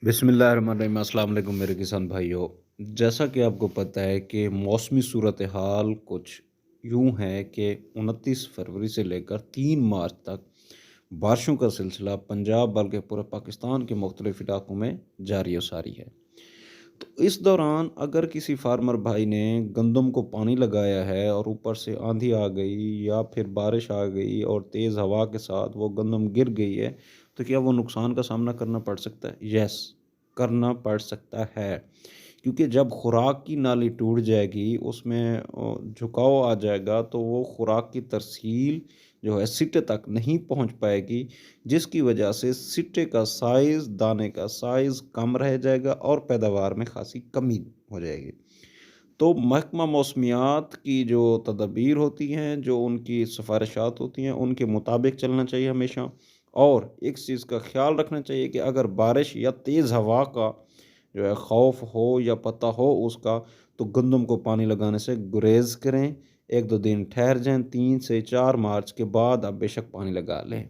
बिस्मिल्लाहिर्रहमानिर्रहीम। अस्सलाम वालेकुम मेरे किसान भाइयों। जैसा कि आपको पता है कि मौसमी सूरत हाल कुछ यूं है कि 29 फरवरी से लेकर 3 मार्च तक बारिशों का सिलसिला पंजाब बल्कि पूरे पाकिस्तान के मुख्तलिफ इलाकों में जारी व सारी है। तो इस दौरान अगर किसी फार्मर भाई ने गंदम को पानी लगाया है और ऊपर से आंधी आ गई या फिर बारिश आ गई और तेज़ हवा के साथ वो गंदम गिर गई है, तो क्या वो नुकसान का सामना करना पड़ सकता है? यस, करना पड़ सकता है। क्योंकि जब खुराक की नाली टूट जाएगी, उसमें झुकाव आ जाएगा, तो वो खुराक की तरसील जो है सिट्टे तक नहीं पहुंच पाएगी, जिसकी वजह से सिट्टे का साइज़, दाने का साइज़ कम रह जाएगा और पैदावार में खासी कमी हो जाएगी। तो महकमा मौसमियात की जो तदबीर होती हैं, जो उनकी सिफारिशात होती हैं, उनके मुताबिक चलना चाहिए हमेशा। और एक चीज़ का ख़्याल रखना चाहिए कि अगर बारिश या तेज़ हवा का जो है खौफ हो या पता हो उसका, तो गंदम को पानी लगाने से गुरेज़ करें। 1-2 दिन ठहर जाएँ, 3 से 4 मार्च के बाद आप बेशक पानी लगा लें।